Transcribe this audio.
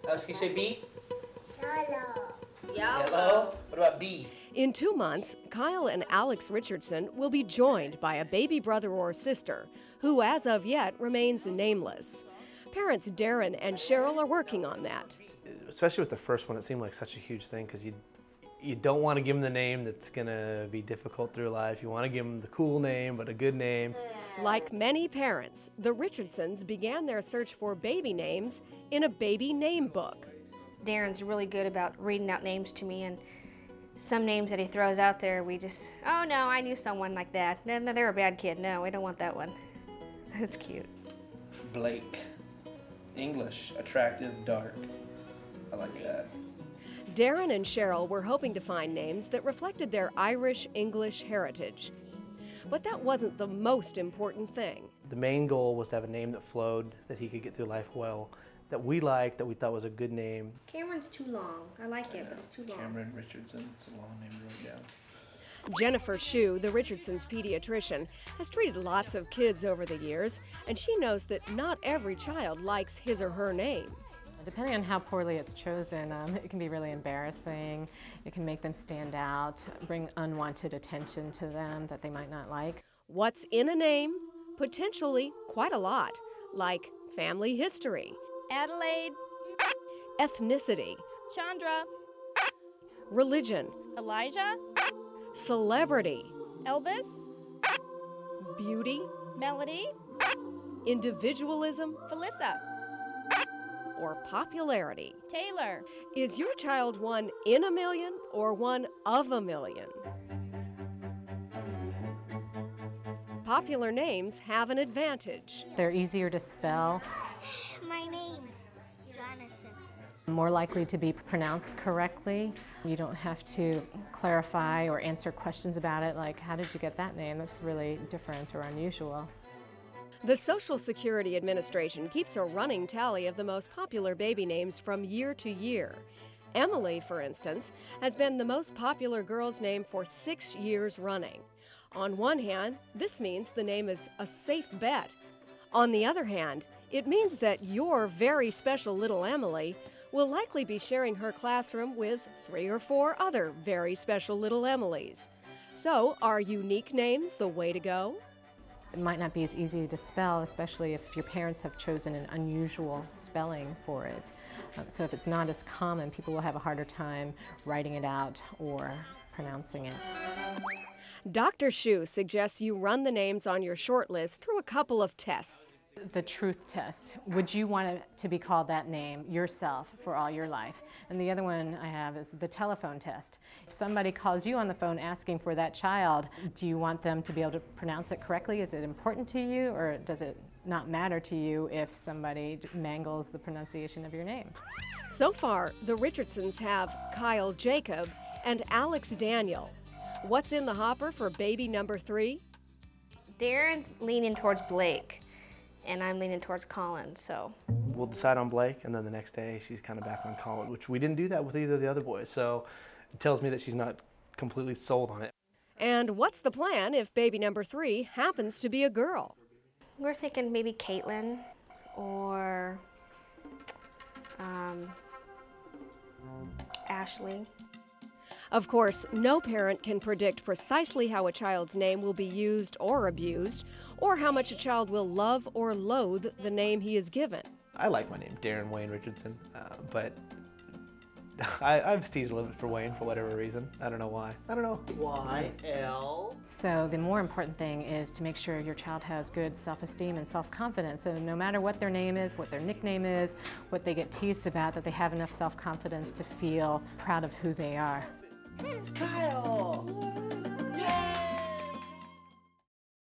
Can you say B? Yellow. Yellow. What about B? In 2 months, Kyle and Alex Richardson will be joined by a baby brother or sister who, as of yet, remains nameless. Parents Darren and Cheryl are working on that. Especially with the first one, it seemed like such a huge thing because you don't want to give them the name that's going to be difficult through life. You want to give them the cool name, but a good name. Like many parents, the Richardsons began their search for baby names in a baby name book. Darren's really good about reading out names to me, and some names that he throws out there, we just, oh no, I knew someone like that. No, they're a bad kid. No, we don't want that one. That's cute. Blake. English, attractive, dark. I like that. Darren and Cheryl were hoping to find names that reflected their Irish-English heritage. But that wasn't the most important thing. The main goal was to have a name that flowed, that he could get through life well, that we liked, that we thought was a good name. Cameron's too long. I like it, but it's too long. Cameron Richardson. It's a long name to write down. Jennifer Shue, the Richardsons' pediatrician, has treated lots of kids over the years, and she knows that not every child likes his or her name. Depending on how poorly it's chosen, it can be really embarrassing. It can make them stand out, bring unwanted attention to them that they might not like. What's in a name? Potentially quite a lot, like family history, Adelaide. ethnicity, Chandra. religion, Elijah. celebrity, Elvis. beauty, Melody. individualism, Felissa. or popularity. Taylor. Is your child one in a million or one of a million? Popular names have an advantage. They're easier to spell, My name. Jonathan. more likely to be pronounced correctly. You don't have to clarify or answer questions about it like, how did you get that name? That's really different or unusual. The Social Security Administration keeps a running tally of the most popular baby names from year to year. Emily, for instance, has been the most popular girl's name for 6 years running. On one hand, this means the name is a safe bet. On the other hand, it means that your very special little Emily will likely be sharing her classroom with 3 or 4 other very special little Emilys. So, are unique names the way to go? It might not be as easy to spell, especially if your parents have chosen an unusual spelling for it. So if it's not as common, people will have a harder time writing it out or pronouncing it. Dr. Shue suggests you run the names on your short list through a couple of tests. The truth test. Would you want it to be called that name yourself for all your life? And the other one I have is the telephone test. If somebody calls you on the phone asking for that child, do you want them to be able to pronounce it correctly? Is it important to you, or does it not matter to you if somebody mangles the pronunciation of your name? So far, the Richardsons have Kyle Jacob and Alex Daniel. What's in the hopper for baby number 3? Darren's leaning towards Blake, and I'm leaning towards Colin, so. We'll decide on Blake, and then the next day she's kind of back on Colin, which we didn't do that with either of the other boys, so it tells me that she's not completely sold on it. And what's the plan if baby number 3 happens to be a girl? We're thinking maybe Caitlin or Ashley. Of course, no parent can predict precisely how a child's name will be used or abused, or how much a child will love or loathe the name he is given. I like my name, Darren Wayne Richardson, but I've teased a little bit for Wayne for whatever reason. I don't know why. I don't know. Y-L. So the more important thing is to make sure your child has good self-esteem and self-confidence. So no matter what their name is, what their nickname is, what they get teased about, that they have enough self-confidence to feel proud of who they are. It's Kyle! Yay!